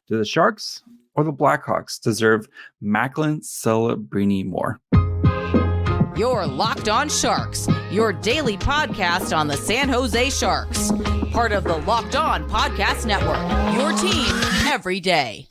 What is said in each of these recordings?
Do the Sharks or the Blackhawks deserve Macklin Celebrini more? You're Locked On Sharks, your daily podcast on the San Jose Sharks. Part of the Locked On Podcast Network, your team every day.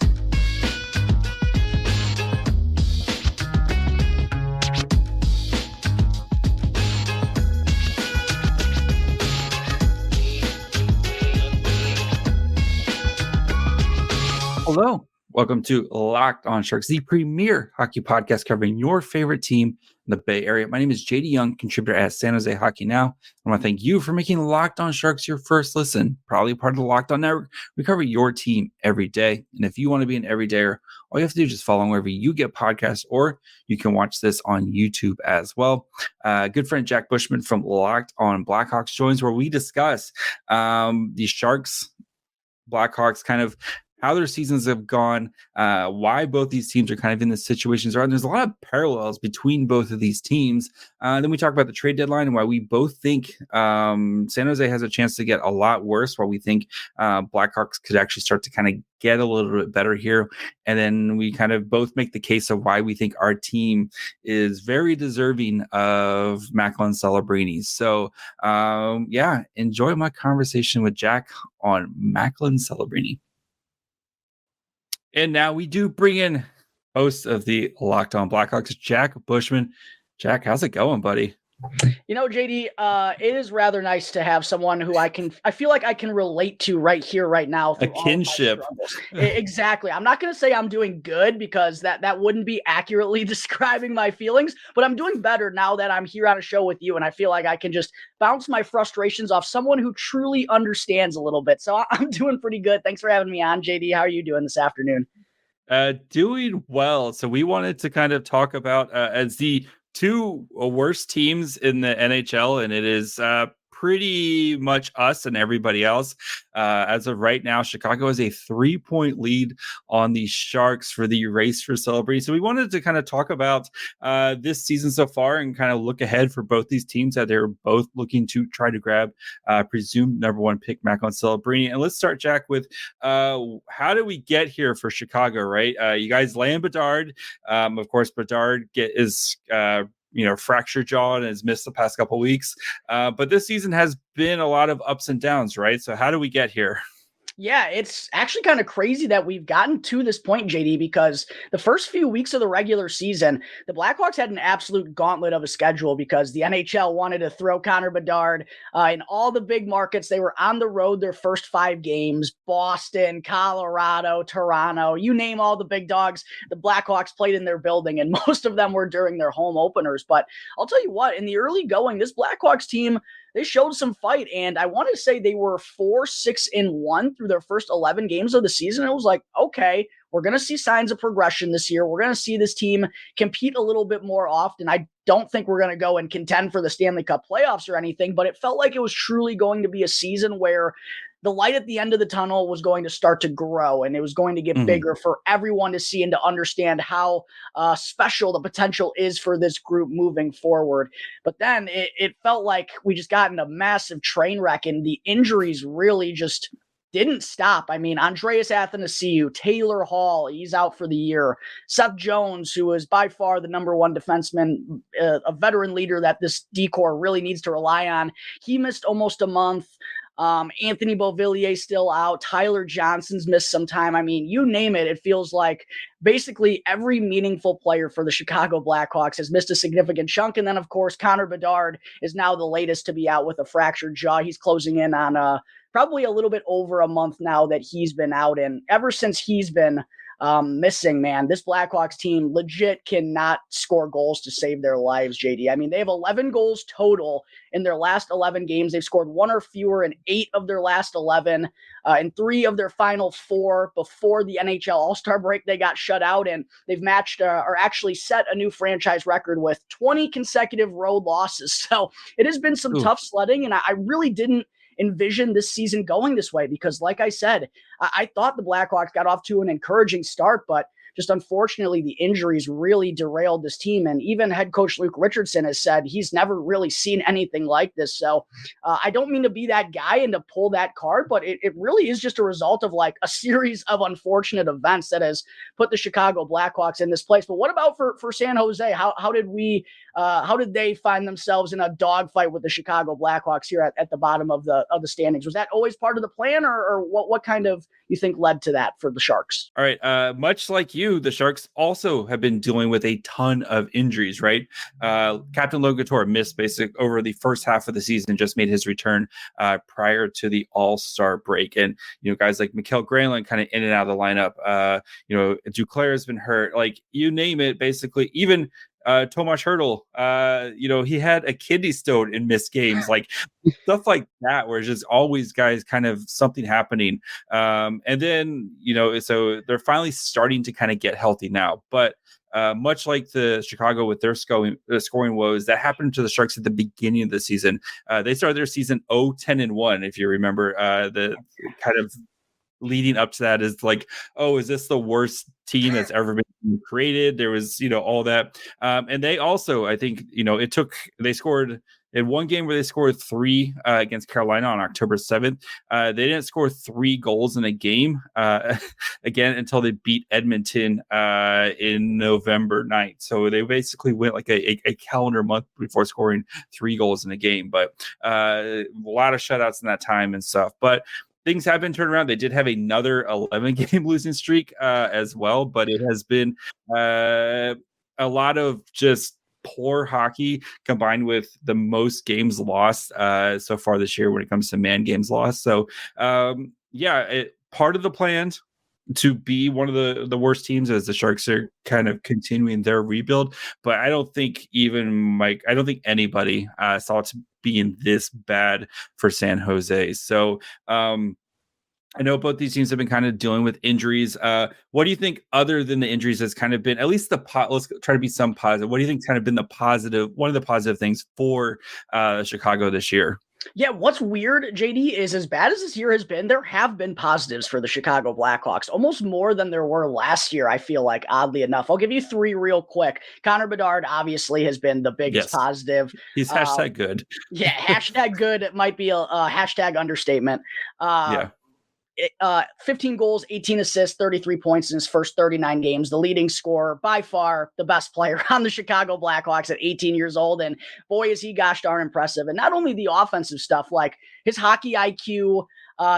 Hello, welcome to Locked On Sharks, the premier hockey podcast covering your favorite team in the Bay Area. My name is JD Young, contributor at San Jose Hockey Now. I want to thank you for making Locked On Sharks your first listen. Probably part of the Locked On Network. We cover your team every day. And if you want to be an everydayer, all you have to do is just follow wherever you get podcasts, or you can watch this on YouTube as well. Good friend Jack Bushman from Locked On Blackhawks joins, where we discuss the Sharks, Blackhawks, kind of how their seasons have gone, why both these teams are kind of in the situations are. And there's a lot of parallels between both of these teams. Then we talk about the trade deadline and why we both think San Jose has a chance to get a lot worse, while we think Blackhawks could actually start to kind of get a little bit better here. And then we kind of both make the case of why we think our team is very deserving of Macklin Celebrini. So enjoy my conversation with Jack on Macklin Celebrini. And now we do bring in host of the Locked On Blackhawks, Jack Bushman. Jack, how's it going, buddy? You know, JD, it is rather nice to have someone who I feel like I can relate to right here, right now. A kinship. Exactly. I'm not going to say I'm doing good, because that wouldn't be accurately describing my feelings, but I'm doing better now that I'm here on a show with you. And I feel like I can just bounce my frustrations off someone who truly understands a little bit. So I'm doing pretty good. Thanks for having me on, JD. How are you doing this afternoon? Doing well. So we wanted to kind of talk about as the two worst teams in the NHL, and it is pretty much us and everybody else. As of right now, Chicago has a 3-point lead on the Sharks for the race for Celebrini. So we wanted to kind of talk about this season so far and kind of look ahead for both these teams, that they're both looking to try to grab presumed number one pick Macklin Celebrini. And let's start, Jack, with how did we get here for Chicago, right? You guys land Bedard. Of course, Bedard is fractured jaw and has missed the past couple of weeks. But this season has been a lot of ups and downs, right? So how do we get here? Yeah, it's actually kind of crazy that we've gotten to this point, JD, because the first few weeks of the regular season, the Blackhawks had an absolute gauntlet of a schedule, because the NHL wanted to throw Connor Bedard in all the big markets. They were on the road their first 5 games: Boston, Colorado, Toronto, you name all the big dogs. The Blackhawks played in their building, and most of them were during their home openers. But I'll tell you what, in the early going, this Blackhawks team, they showed some fight, and I want to say they were 4-6-1 through their first 11 games of the season. It was like, okay, we're going to see signs of progression this year. We're going to see this team compete a little bit more often. I don't think we're going to go and contend for the Stanley Cup playoffs or anything, but it felt like it was truly going to be a season where the light at the end of the tunnel was going to start to grow, and it was going to get bigger for everyone to see and to understand how special the potential is for this group moving forward. But then it felt like we just got in a massive train wreck, and the injuries really just didn't stop. I mean, Andreas Athanasiou, Taylor Hall, he's out for the year. Seth Jones, who is by far the number one defenseman, a veteran leader that this D-corps really needs to rely on, he missed almost a month. Anthony Beauvillier still out. Tyler Johnson's missed some time. I mean, you name it. It feels like basically every meaningful player for the Chicago Blackhawks has missed a significant chunk. And then, of course, Connor Bedard is now the latest to be out with a fractured jaw. He's closing in on probably a little bit over a month now that he's been out. And ever since he's been missing, man, this Blackhawks team legit cannot score goals to save their lives, JD. I mean, they have 11 goals total in their last 11 games. They've scored 1 or fewer in 8 of their last 11. In 3 of their final 4 before the NHL All-Star break, they got shut out, and they've matched or actually set a new franchise record with 20 consecutive road losses. So it has been some tough sledding, and I really didn't envision this season going this way, because like I said, I thought the Blackhawks got off to an encouraging start, but just unfortunately the injuries really derailed this team. And even head coach Luke Richardson has said he's never really seen anything like this. So I don't mean to be that guy and to pull that card, but it really is just a result of like a series of unfortunate events that has put the Chicago Blackhawks in this place. But what about for San Jose? How did they find themselves in a dogfight with the Chicago Blackhawks here at the bottom of the standings? Was that always part of the plan, or what kind of you think led to that for the Sharks? All right. Much like you, the Sharks also have been dealing with a ton of injuries, right? Captain Logan Couture missed basically over the first half of the season, just made his return prior to the All-Star break. And, guys like Mikael Granlund kind of in and out of the lineup. Duclair has been hurt. Like, you name it, basically. Even Tomas Hertl, he had a kidney stone in missed games, like stuff like that, where it's just always guys kind of something happening. And then, so they're finally starting to kind of get healthy now. But much like the Chicago with their scoring woes, that happened to the Sharks at the beginning of the season. They started their season 0-10-1, if you remember. The kind of leading up to that is like, oh, is this the worst team that's ever been created? There was, all that. And they also, I think, they scored in one game where they scored 3 against Carolina on October 7th. They didn't score 3 goals in a game again until they beat Edmonton in November 9th. So they basically went like a calendar month before scoring 3 goals in a game. But a lot of shutouts in that time and stuff. But things have been turned around. They did have another 11-game losing streak as well, but it has been a lot of just poor hockey combined with the most games lost so far this year when it comes to man games lost. So, part of the plan to be one of the worst teams as the Sharks are kind of continuing their rebuild. But I don't think anybody saw it to being this bad for San Jose. So I know both these teams have been kind of dealing with injuries. What do you think, other than the injuries, has kind of been at least let's try to be some positive. What do you think kind of been one of the positive things for Chicago this year? Yeah, what's weird, JD, is as bad as this year has been, there have been positives for the Chicago Blackhawks, almost more than there were last year, I feel like, oddly enough. I'll give you 3 real quick. Connor Bedard obviously has been the biggest positive. He's hashtag good. Yeah, hashtag good might be a hashtag understatement. 15 goals, 18 assists, 33 points in his first 39 games. The leading scorer, by far the best player on the Chicago Blackhawks at 18 years old. And boy, is he gosh darn impressive. And not only the offensive stuff, like his hockey IQ,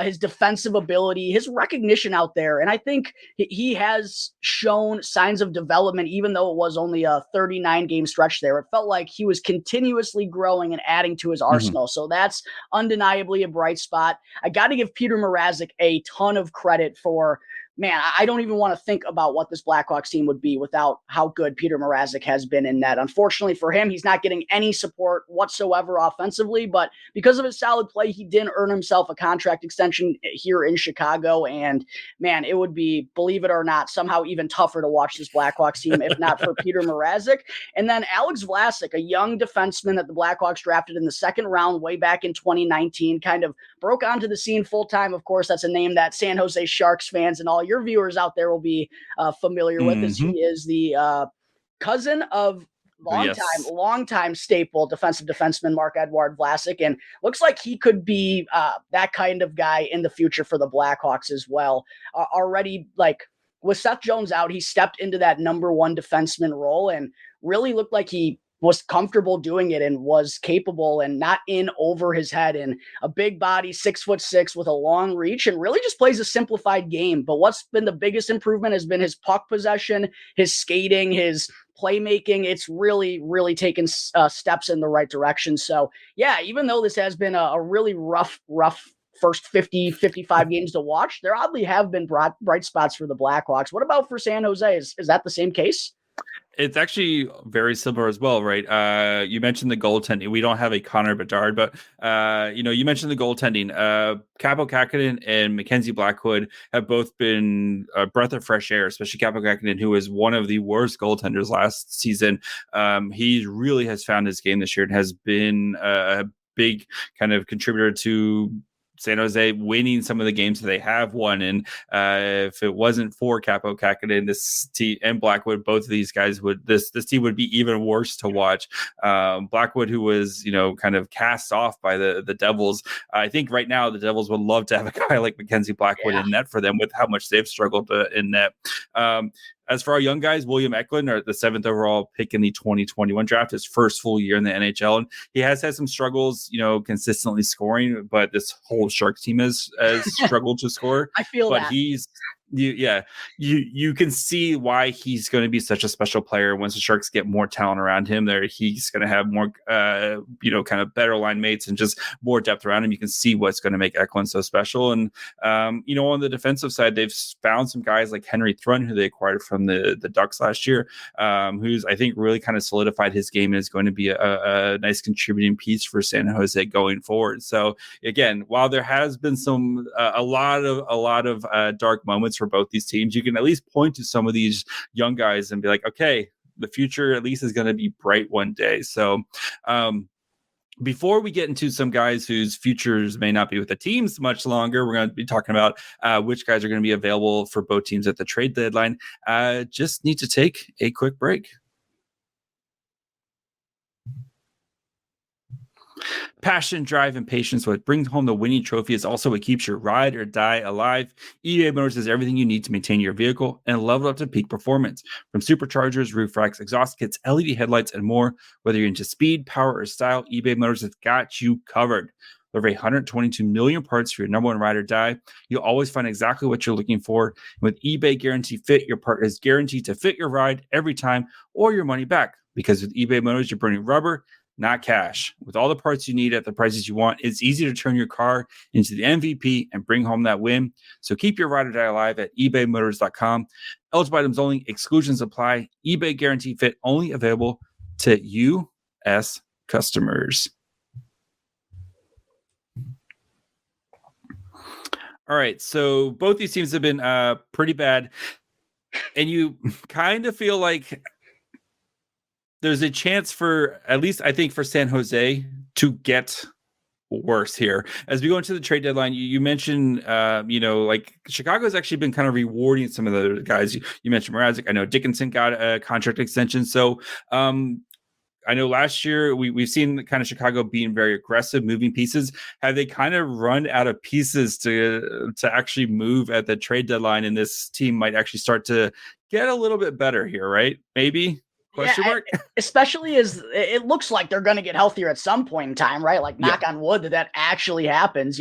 his defensive ability, his recognition out there. And I think he has shown signs of development, even though it was only a 39-game stretch there. It felt like he was continuously growing and adding to his arsenal. So that's undeniably a bright spot. I got to give Peter Mrazek a ton of credit for, man, I don't even want to think about what this Blackhawks team would be without how good Peter Mrazek has been in net. Unfortunately for him, he's not getting any support whatsoever offensively, but because of his solid play, he did earn himself a contract extension here in Chicago. And man, it would be, believe it or not, somehow even tougher to watch this Blackhawks team if not for Peter Mrazek. And then Alex Vlasic, a young defenseman that the Blackhawks drafted in the 2nd round way back in 2019, kind of broke onto the scene full time. Of course, that's a name that San Jose Sharks fans and all your viewers out there will be familiar with, as he is the cousin of longtime staple defenseman Marc-Edouard Vlasic, and looks like he could be that kind of guy in the future for the Blackhawks as well. Already, like with Seth Jones out, he stepped into that number 1 defenseman role and really looked like he was comfortable doing it and was capable and not in over his head, and a big body, 6'6" with a long reach, and really just plays a simplified game. But what's been the biggest improvement has been his puck possession, his skating, his playmaking. It's really, really taken steps in the right direction. So yeah, even though this has been a really rough first 50, 55 games to watch, there oddly have been bright spots for the Blackhawks. What about for San Jose? Is that the same case? It's actually very similar as well, right? You mentioned the goaltending. We don't have a Connor Bedard, but you mentioned the goaltending. Kaapo Kähkönen and Mackenzie Blackwood have both been a breath of fresh air, especially Kaapo Kähkönen, who was one of the worst goaltenders last season. He really has found his game this year and has been a big kind of contributor to San Jose winning some of the games that they have won. And if it wasn't for Capo Kakinen, this team and Blackwood, both of these guys this team would be even worse to watch. Blackwood, who was, kind of cast off by the Devils. I think right now the Devils would love to have a guy like Mackenzie Blackwood in net for them with how much they've struggled in net. As for our young guys, William Eklund, the 7th overall pick in the 2021 draft, his first full year in the NHL. And he has had some struggles, consistently scoring, but this whole Sharks team has struggled to score. I feel but that. You can see why he's going to be such a special player. Once the Sharks get more talent around him, he's going to have more, kind of better line mates and just more depth around him. You can see what's going to make Eklund so special. And, on the defensive side, they've found some guys like Henry Thrun, who they acquired from the Ducks last year, who's, I think, really kind of solidified his game and is going to be a nice contributing piece for San Jose going forward. So again, while there has been a lot of dark moments for both these teams, you can at least point to some of these young guys and be like, okay, the future at least is going to be bright one day. So before we get into some guys whose futures may not be with the teams much longer, we're going to be talking about which guys are going to be available for both teams at the trade deadline. Just need to take a quick break. Passion, drive, and patience, what brings home the winning trophy, is also what keeps your ride or die alive. eBay Motors has everything you need to maintain your vehicle and level up to peak performance. From superchargers, roof racks, exhaust kits, LED headlights, and more. Whether you're into speed, power, or style, eBay Motors has got you covered. With over 122 million parts for your number one ride or die, you'll always find exactly what you're looking for. And with eBay Guarantee Fit, your part is guaranteed to fit your ride every time or your money back. Because with eBay Motors, you're burning rubber, not cash. With all the parts you need at the prices you want, it's easy to turn your car into the MVP and bring home that win. So keep your ride or die alive at ebaymotors.com. Eligible items only. Exclusions apply. eBay Guarantee Fit only available to U.S. customers. All right, so both these teams have been pretty bad, and you kind of feel like there's a chance for, at least I think, for San Jose to get worse here. As we go into the trade deadline, you mentioned, like Chicago has actually been kind of rewarding some of the guys. You mentioned Mrazek. I know Dickinson got a contract extension. So I know last year we've seen kind of Chicago being very aggressive, moving pieces. Have they kind of run out of pieces to actually move at the trade deadline? And this team might actually start to get a little bit better here, right? Maybe? Question mark? Especially as it looks like they're going to get healthier at some point in time, right? Like knock on wood that actually happens,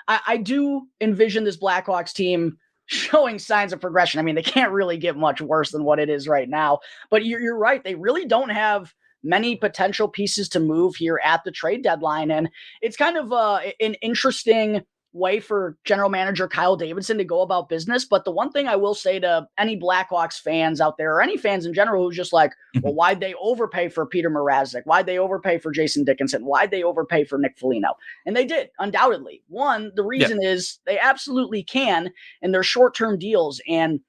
I do envision this Blackhawks team showing signs of progression. I mean, they can't really get much worse than what it is right now. But you're right. They really don't have many potential pieces to move here at the trade deadline. And it's kind of an interesting way for general manager Kyle Davidson to go about business. But the one thing I will say to any Blackhawks fans out there, or any fans in general, who's just like, well, why'd they overpay for Peter Mrazek? Why'd they overpay for Jason Dickinson? Why'd they overpay for Nick Foligno? And they did, undoubtedly. One, the reason is they absolutely can, and they're short-term deals. And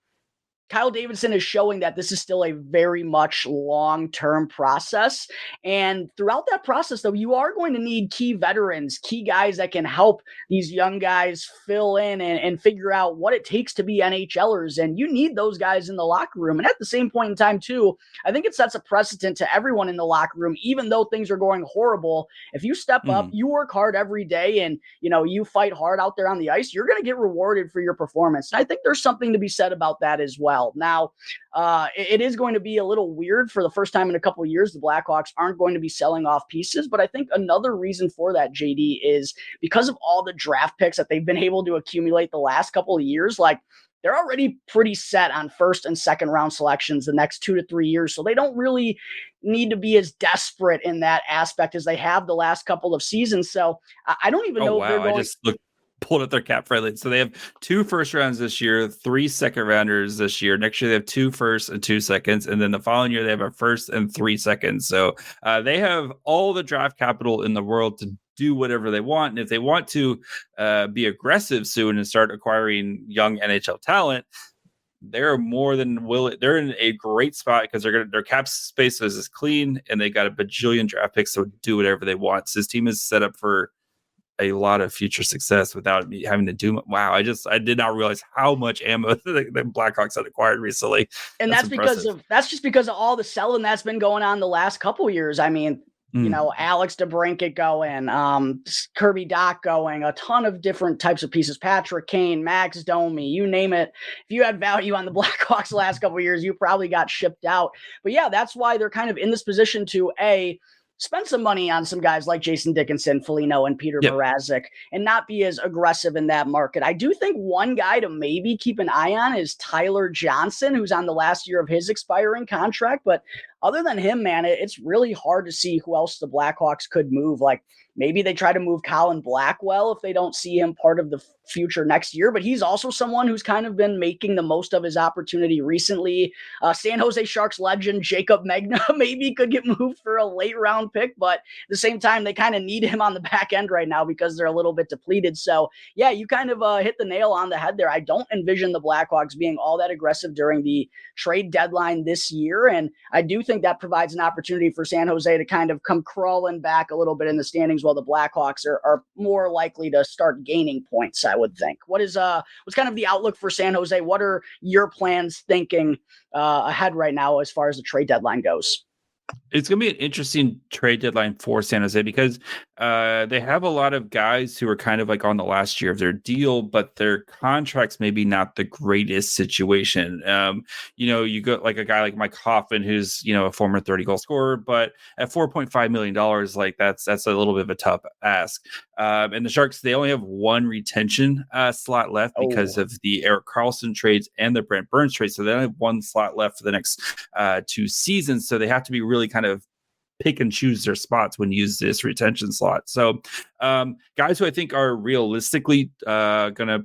Kyle Davidson is showing that this is still a very much long-term process. And throughout that process, though, you are going to need key veterans, key guys that can help these young guys fill in and figure out what it takes to be NHLers. And you need those guys in the locker room. And at the same point in time, too, I think it sets a precedent to everyone in the locker room, even though things are going horrible. If you step up, you work hard every day, and, you fight hard out there on the ice, you're going to get rewarded for your performance. And I think there's something to be said about that as well. Now, it is going to be a little weird. For the first time in a couple of years, the Blackhawks aren't going to be selling off pieces. But I think another reason for that, JD, is because of all the draft picks that they've been able to accumulate the last couple of years. Like, they're already pretty set on first and second round selections the next 2 to 3 years. So they don't really need to be as desperate in that aspect as they have the last couple of seasons. So I don't even know if they're going. I just pulled up their cap friendly. So they have 2 first rounds this year, 3 second rounders this year. Next year they have 2 firsts and 2 seconds, and then the following year they have a first and 3 seconds. So they have all the draft capital in the world to do whatever they want. And if they want to be aggressive soon and start acquiring young NHL talent, they're more than willing. They're in a great spot because their cap space is clean, and they got a bajillion draft picks, so do whatever they want. So this team is set up for a lot of future success without me having to do. Wow, I did not realize how much ammo the Blackhawks had acquired recently. And that's just because of all the selling that's been going on the last couple years. I mean, Alex DeBrincat going, Kirby Doc going, a ton of different types of pieces. Patrick Kane, Max Domi, you name it. If you had value on the Blackhawks the last couple of years, you probably got shipped out. But yeah, that's why they're kind of in this position to spend some money on some guys like Jason Dickinson, Foligno, and Peter Mrazek, and not be as aggressive in that market. I do think one guy to maybe keep an eye on is Tyler Johnson, who's on the last year of his expiring contract. But other than him, man, it's really hard to see who else the Blackhawks could move. Like maybe they try to move Colin Blackwell if they don't see him part of the future next year, but he's also someone who's kind of been making the most of his opportunity recently. San Jose Sharks legend Jacob Megna maybe could get moved for a late round pick, but at the same time, they kind of need him on the back end right now because they're a little bit depleted. So yeah, you kind of hit the nail on the head there. I don't envision the Blackhawks being all that aggressive during the trade deadline this year. And I do think that provides an opportunity for San Jose to kind of come crawling back a little bit in the standings while the Blackhawks are more likely to start gaining points, I would think. What's kind of the outlook for San Jose? What are your plans thinking ahead right now as far as the trade deadline goes? It's going to be an interesting trade deadline for San Jose because they have a lot of guys who are kind of like on the last year of their deal, but their contracts maybe not the greatest situation. You got like a guy like Mike Hoffman, who's, a former 30-goal scorer, but at $4.5 million, like that's a little bit of a tough ask. And the Sharks, they only have one retention slot left because of the Erik Karlsson trades and the Brent Burns trade. So they only have one slot left for the next 2 seasons. So they have to be really kind of pick and choose their spots when you use this retention slot. So guys who I think are realistically gonna,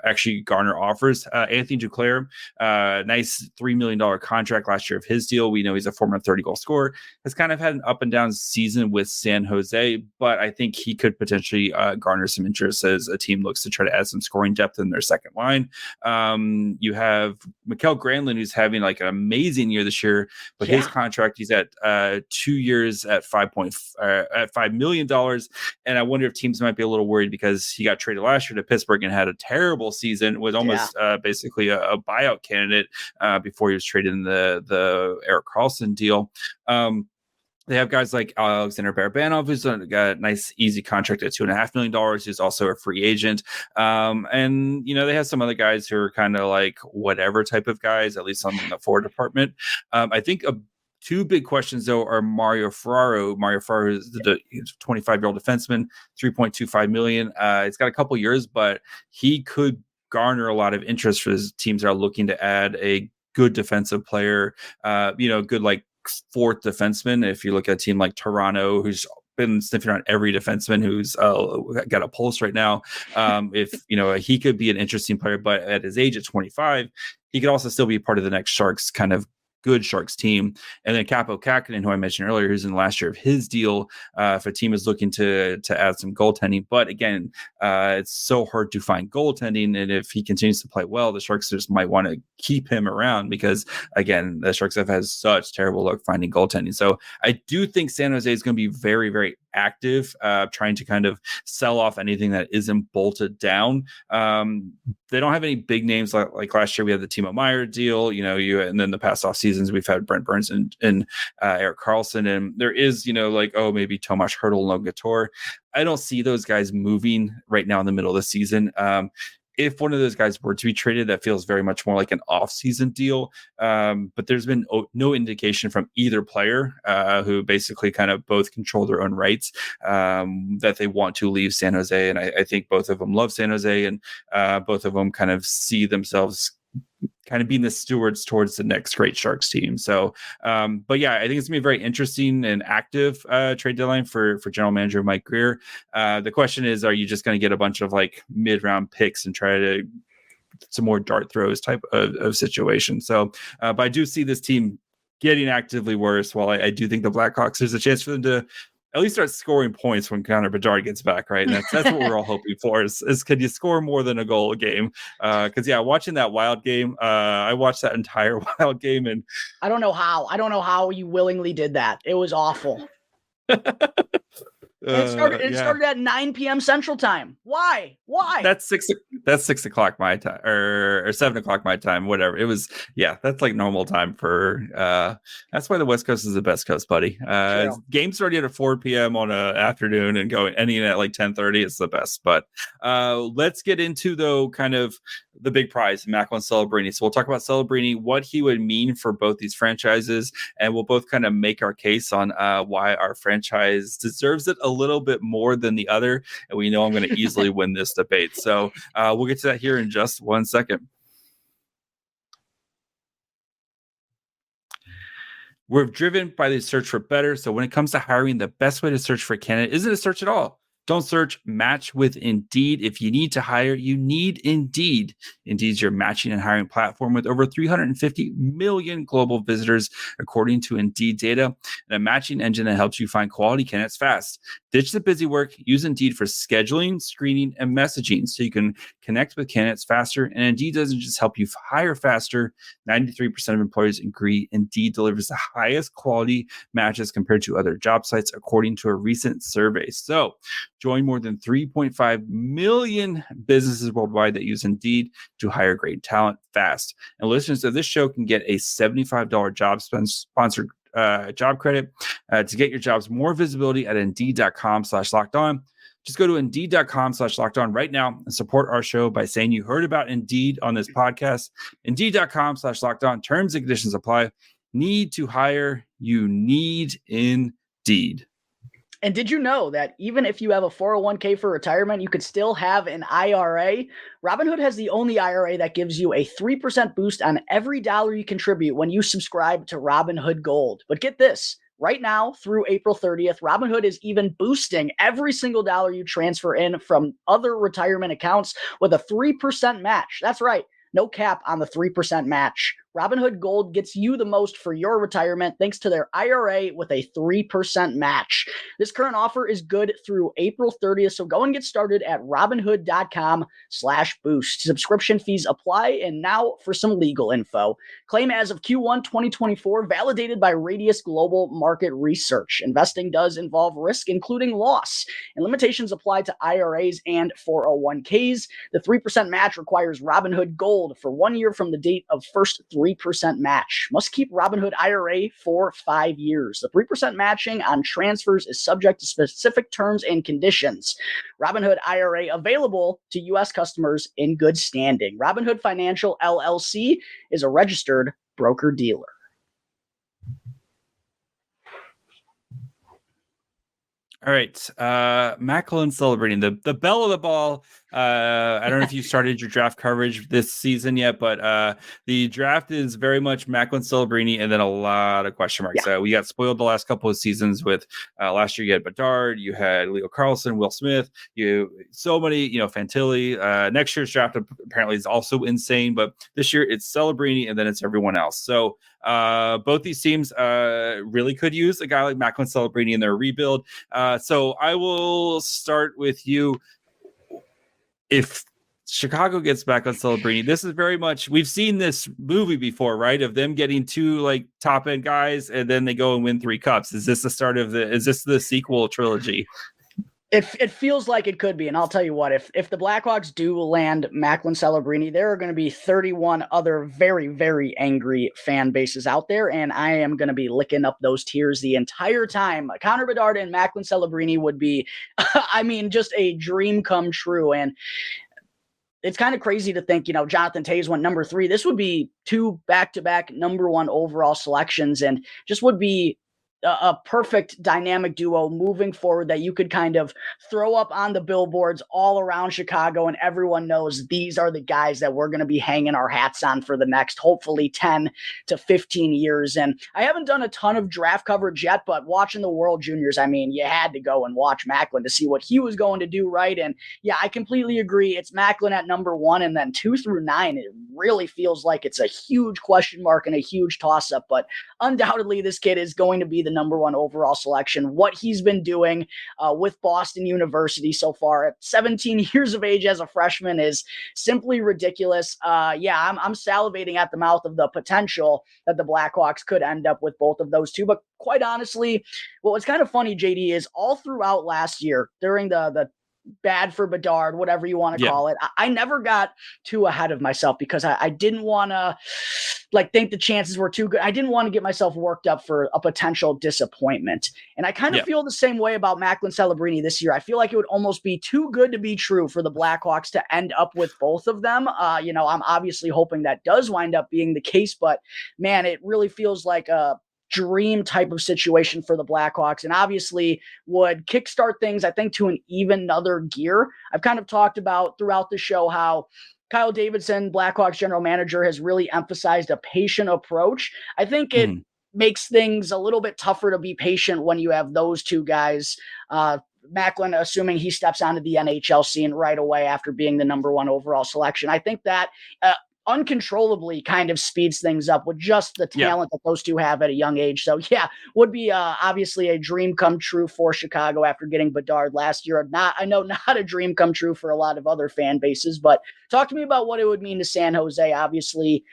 actually garner offers. Anthony Duclair, nice $3 million contract last year of his deal. We know he's a former 30-goal scorer, has kind of had an up and down season with San Jose, but I think he could potentially garner some interest as a team looks to try to add some scoring depth in their second line. You have Mikael Granlund, who's having like an amazing year this year, but his contract, he's at 2 years at $5 million. And I wonder if teams might be a little worried because he got traded last year to Pittsburgh and had a terrible season, was almost basically a buyout candidate before he was traded in the Erik Karlsson deal. They have guys like Alexander Barabanov, who's got a nice, easy contract at $2.5 million, who's also a free agent. And, they have some other guys who are kind of like whatever type of guys, at least on the forward department. I think two big questions, though, are Mario Ferraro. Mario Ferraro is the 25-year-old defenseman, $3.25 million. It's got a couple years, but he could garner a lot of interest for teams that are looking to add a good defensive player, good like fourth defenseman. If you look at a team like Toronto, who's been sniffing around every defenseman who's got a pulse right now. If he could be an interesting player, but at his age at 25, he could also still be part of the next Sharks kind of good Sharks team. And then Capo Kakkonen, who I mentioned earlier, who's in the last year of his deal, if a team is looking to add some goaltending. But again, it's so hard to find goaltending, and if he continues to play well, the Sharks just might want to keep him around because, again, the Sharks have had such terrible luck finding goaltending. So I do think San Jose is going to be very, very active, trying to kind of sell off anything that isn't bolted down. They don't have any big names like last year. We had the Timo Meier deal, and then the past off seasons we've had Brent Burns and Erik Karlsson, and there is, maybe Tomas Hertl and Logan Couture. I don't see those guys moving right now in the middle of the season. If one of those guys were to be traded, that feels very much more like an off-season deal. But there's been no indication from either player who basically kind of both control their own rights that they want to leave San Jose. And I think both of them love San Jose, and both of them kind of see themselves kind of being the stewards towards the next great Sharks team. So, but yeah, I think it's gonna be a very interesting and active trade deadline for general manager Mike Grier. The question is, are you just going to get a bunch of like mid-round picks and try to some more dart throws type of situation? So, but I do see this team getting actively worse. While I do think the Blackhawks, there's a chance for them to at least start scoring points when Connor Bedard gets back, right? And that's what we're all hoping for is can you score more than a goal a game? Because watching that Wild game, I watched that entire Wild game, and I don't know how you willingly did that. It was awful. And it started at 9 p.m. Central Time. Why? That's 6 o'clock my time, or 7 o'clock my time, whatever. It was, that's like normal time for that's why the West Coast is the best coast, buddy. Games starting at 4 p.m. on a afternoon and ending at like 10:30. It's the best. But let's get into, though, kind of the big prize, Macklin Celebrini. So we'll talk about Celebrini, what he would mean for both these franchises, and we'll both kind of make our case on why our franchise deserves it a little bit more than the other. And we know I'm going to easily win this debate. So we'll get to that here in just 1 second. We're driven by the search for better. So when it comes to hiring, the best way to search for a candidate isn't a search at all. Don't search, match with Indeed. If you need to hire, you need Indeed. Indeed's your matching and hiring platform with over 350 million global visitors, according to Indeed data, and a matching engine that helps you find quality candidates fast. Ditch the busy work. Use Indeed for scheduling, screening, and messaging so you can connect with candidates faster. And Indeed doesn't just help you hire faster. 93% of employers agree Indeed delivers the highest quality matches compared to other job sites, according to a recent survey. So join more than 3.5 million businesses worldwide that use Indeed to hire great talent fast. And listeners of this show can get a $75 job sponsored job credit to get your jobs more visibility at Indeed.com/lockedon. Just go to Indeed.com/lockedon right now and support our show by saying you heard about Indeed on this podcast. Indeed.com/lockedon. Terms and conditions apply. Need to hire? You need Indeed. And did you know that even if you have a 401k for retirement, you could still have an IRA? Robinhood has the only IRA that gives you a 3% boost on every dollar you contribute when you subscribe to Robinhood Gold. But get this, right now through April 30th, Robinhood is even boosting every single dollar you transfer in from other retirement accounts with a 3% match. That's right. No cap on the 3% match. Robinhood Gold gets you the most for your retirement thanks to their IRA with a 3% match. This current offer is good through April 30th, so go and get started at robinhood.com/boost. Subscription fees apply. And now for some legal info. Claim as of Q1 2024, validated by Radius Global Market Research. Investing does involve risk, including loss, and limitations apply to IRAs and 401ks. The 3% match requires Robinhood Gold for 1 year from the date of first 3% match. Must keep Robinhood IRA for 5 years. The 3% matching on transfers is subject to specific terms and conditions. Robinhood IRA available to U.S. customers in good standing. Robinhood Financial LLC is a registered broker-dealer. All right. Macklin Celebrini, the belle of the ball. I don't know if you started your draft coverage this season yet, but the draft is very much Macklin Celebrini and then a lot of question marks. Yeah. We got spoiled the last couple of seasons with last year you had Bedard, you had Leo Carlson, Will Smith, so many, Fantilli. Next year's draft apparently is also insane, but this year it's Celebrini and then it's everyone else. So both these teams really could use a guy like Macklin Celebrini in their rebuild. So I will start with you. If Chicago gets back on Celebrini, this is very much, we've seen this movie before, right? Of them getting two like top end guys and then they go and win 3 cups. Is this the start of is this the sequel trilogy? It feels like it could be, and I'll tell you what, if the Blackhawks do land Macklin Celebrini, there are going to be 31 other very, very angry fan bases out there, and I am going to be licking up those tears the entire time. Connor Bedard and Macklin Celebrini would be, just a dream come true, and it's kind of crazy to think, Jonathan Toews went number 3. This would be 2 back-to-back number 1 overall selections, and just would be a perfect dynamic duo moving forward that you could kind of throw up on the billboards all around Chicago, and everyone knows these are the guys that we're going to be hanging our hats on for the next, hopefully 10 to 15 years. And I haven't done a ton of draft coverage yet, but watching the World Juniors, you had to go and watch Macklin to see what he was going to do right. And yeah, I completely agree. It's Macklin at number 1, and then 2 through 9, it really feels like it's a huge question mark and a huge toss-up, but undoubtedly this kid is going to be the the number 1 overall selection. What he's been doing with Boston University so far at 17 years of age as a freshman is simply ridiculous. I'm salivating at the mouth of the potential that the Blackhawks could end up with both of those two. But quite honestly, what was kind of funny, JD, is all throughout last year during the bad for Bedard, whatever you want to call it, I never got too ahead of myself because I didn't want to think the chances were too good. I didn't want to get myself worked up for a potential disappointment. And I kind of feel the same way about Macklin Celebrini this year. I feel like it would almost be too good to be true for the Blackhawks to end up with both of them. I'm obviously hoping that does wind up being the case, but man, it really feels like a dream type of situation for the Blackhawks, and obviously would kickstart things, I think, to an even another gear. I've kind of talked about throughout the show how Kyle Davidson, Blackhawks general manager, has really emphasized a patient approach. I think it makes things a little bit tougher to be patient when you have those two guys. Macklin, assuming he steps onto the NHL scene right away after being the number 1 overall selection. I think that uncontrollably kind of speeds things up with just the talent that those two have at a young age. So would be obviously a dream come true for Chicago after getting Bedard last year. Not a dream come true for a lot of other fan bases, but talk to me about what it would mean to San Jose. Obviously,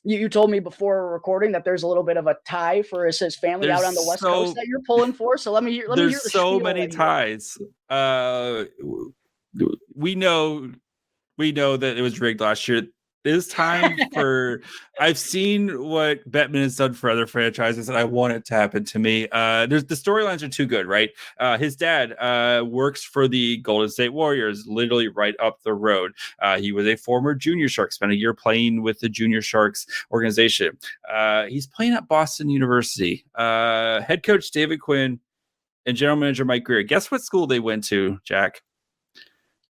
you told me before recording that there's a little bit of a tie for his family out on the West Coast that you're pulling for. So let me hear. There's so many ties. We know that it was rigged last year. It's time for I've seen what Bettman has done for other franchises, and I want it to happen to me. The storylines are too good, right? His dad works for the Golden State Warriors, literally right up the road. He was a former Junior Shark, spent a year playing with the Junior Sharks organization. He's playing at Boston University. Head coach David Quinn and general manager Mike Greer. Guess what school they went to, Jack?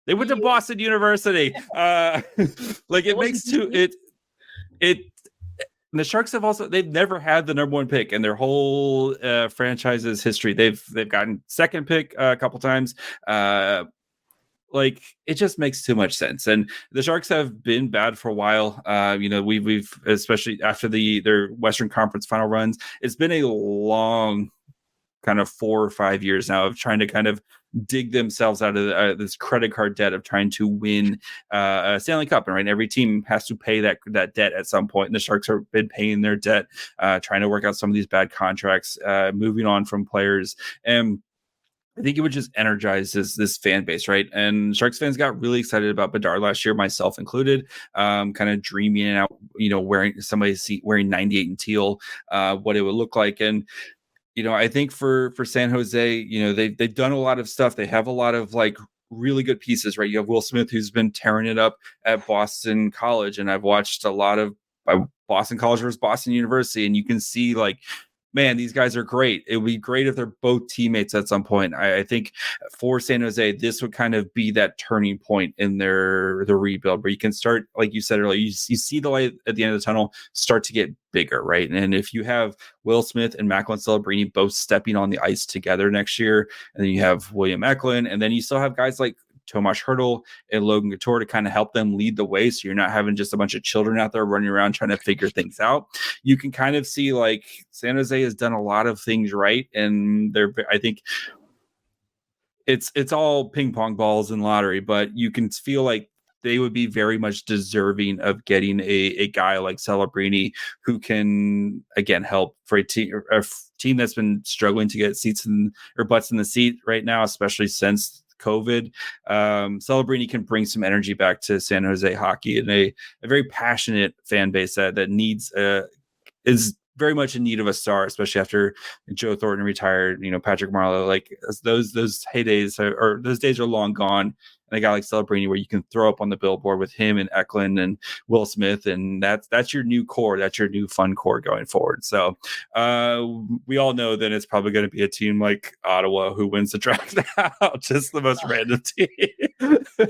They went to Boston University. It makes the Sharks they've never had the number 1 pick in their whole franchise's history. They've gotten second pick a couple times. It just makes too much sense. And the Sharks have been bad for a while. We've especially after their Western Conference final runs, it's been a long kind of 4 or 5 years now of trying to kind of dig themselves out of this credit card debt of trying to win a Stanley Cup. And every team has to pay that debt at some point. And the Sharks have been paying their debt, trying to work out some of these bad contracts, moving on from players. And I think it would just energize this fan base, right? And Sharks fans got really excited about Bedard last year, myself included, kind of dreaming out, wearing 98 and teal, what it would look like. And I think for San Jose, they've done a lot of stuff. They have a lot of really good pieces, right? You have Will Smith, who's been tearing it up at Boston College, and I've watched a lot of Boston College versus Boston University, and you can see man, these guys are great. It would be great if they're both teammates at some point. I think for San Jose, this would kind of be that turning point in the rebuild where you can start, like you said earlier, you see the light at the end of the tunnel start to get bigger, right? And if you have Will Smith and Macklin Celebrini both stepping on the ice together next year, and then you have William Macklin, and then you still have guys like Tomas Hertl and Logan Couture to kind of help them lead the way, so you're not having just a bunch of children out there running around trying to figure things out. You can kind of see San Jose has done a lot of things right, and I think it's all ping pong balls and lottery, but you can feel like they would be very much deserving of getting a guy like Celebrini who can again help for a team that's been struggling to get butts in the seat right now, especially since COVID. Celebrini can bring some energy back to San Jose hockey, and a very passionate fan base that needs is very much in need of a star, especially after Joe Thornton retired. Patrick Marleau, those heydays or those days are long gone. And a guy like Celebrini, where you can throw up on the billboard with him and Eklund and Will Smith, and that's your new core, that's your new fun core going forward. So we all know that it's probably going to be a team like Ottawa who wins the draft out, just the most random team.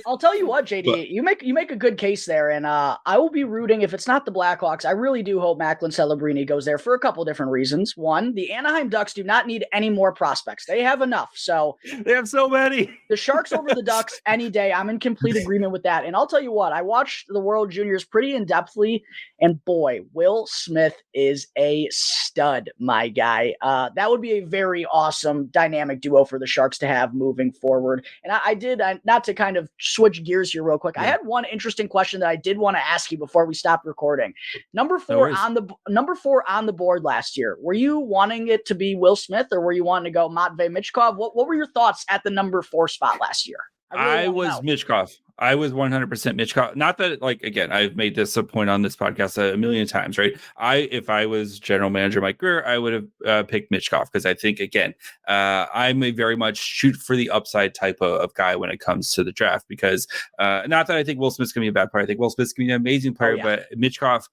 I'll tell you what, JD, you make a good case there, and I will be rooting if it's not the Blackhawks. I really do hope Macklin Celebrini goes there for a couple different reasons. One, the Anaheim Ducks do not need any more prospects; they have enough. So they have so many. The Sharks over the Ducks any day. I'm in complete agreement with that. And I'll tell you what, I watched the World Juniors pretty in-depthly, and boy, Will Smith is a stud, my guy. That would be a very awesome dynamic duo for the Sharks to have moving forward. And I did, not to kind of switch gears here real quick, I had one interesting question that I did want to ask you before we stopped recording. Number four on the board last year, were you wanting it to be Will Smith, or were you wanting to go Matvei Michkov? What were your thoughts at the number 4 spot last year? I was Michkov. I was 100% Michkov. Not that, like, again, I've made this a point on this podcast a million times, right? If I was general manager Mike Grier, I would have picked Michkov, because I think, again, I'm a very much shoot for the upside type of guy when it comes to the draft, because not that I think Will Smith's going to be a bad player. I think Will Smith's going to be an amazing player, but Michkov,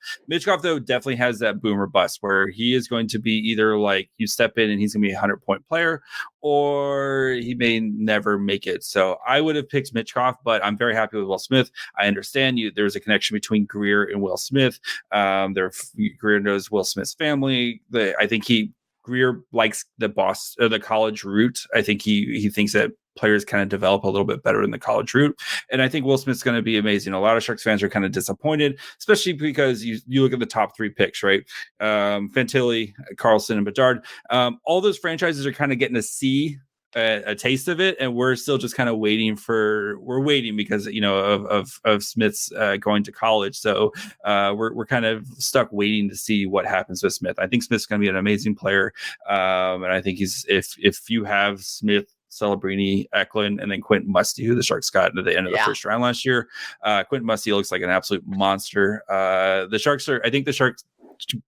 though, definitely has that boom or bust, where he is going to be either like you step in and he's going to be a 100-point player, or he may never make it. So I would have picked Michkov, but I'm very happy with Will Smith. I understand there's a connection between Grier and Will Smith. Grier knows Will Smith's family. I think Grier likes the college route. I think he thinks that players kind of develop a little bit better in the college route. And I think Will Smith's going to be amazing. A lot of Sharks fans are kind of disappointed, especially because you look at the top 3 picks, right? Fantilli, Carlson, and Bedard. All those franchises are kind of getting to see a taste of it, and we're still just kind of waiting because of Smith's going to college. So we're kind of stuck waiting to see what happens with Smith. I think Smith's going to be an amazing player, and I think if you have Smith, Celebrini, Eklund, and then Quentin Musty, who the Sharks got at the end of the first round last year. Quentin Musty looks like an absolute monster. The Sharks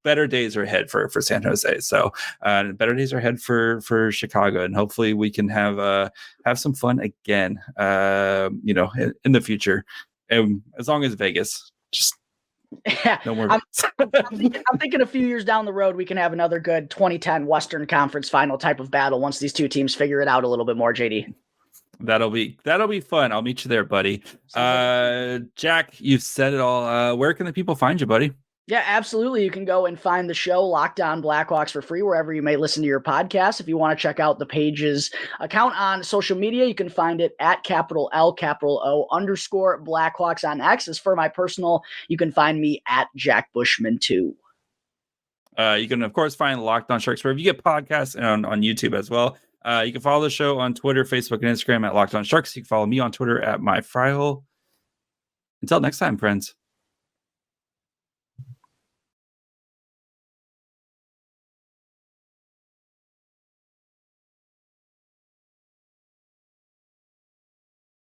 better days are ahead for San Jose. So better days are ahead for Chicago, and hopefully we can have some fun again, in the future. And as long as Vegas, just no more. I'm thinking a few years down the road, we can have another good 2010 Western Conference final type of battle once these two teams figure it out a little bit more, JD. That'll be fun. I'll meet you there, buddy. Jack, you've said it all. Where can the people find you, buddy? Yeah, absolutely. You can go and find the show Locked On Blackhawks for free wherever you may listen to your podcast. If you want to check out the page's account on social media, you can find it at _Blackhawks on X. As for my personal, you can find me at Jack Bushman 2. You can, of course, find Locked On Sharks wherever you get podcasts, and on YouTube as well. You can follow the show on Twitter, Facebook, and Instagram at Locked On Sharks. You can follow me on Twitter at MyFryhole. Until next time, friends.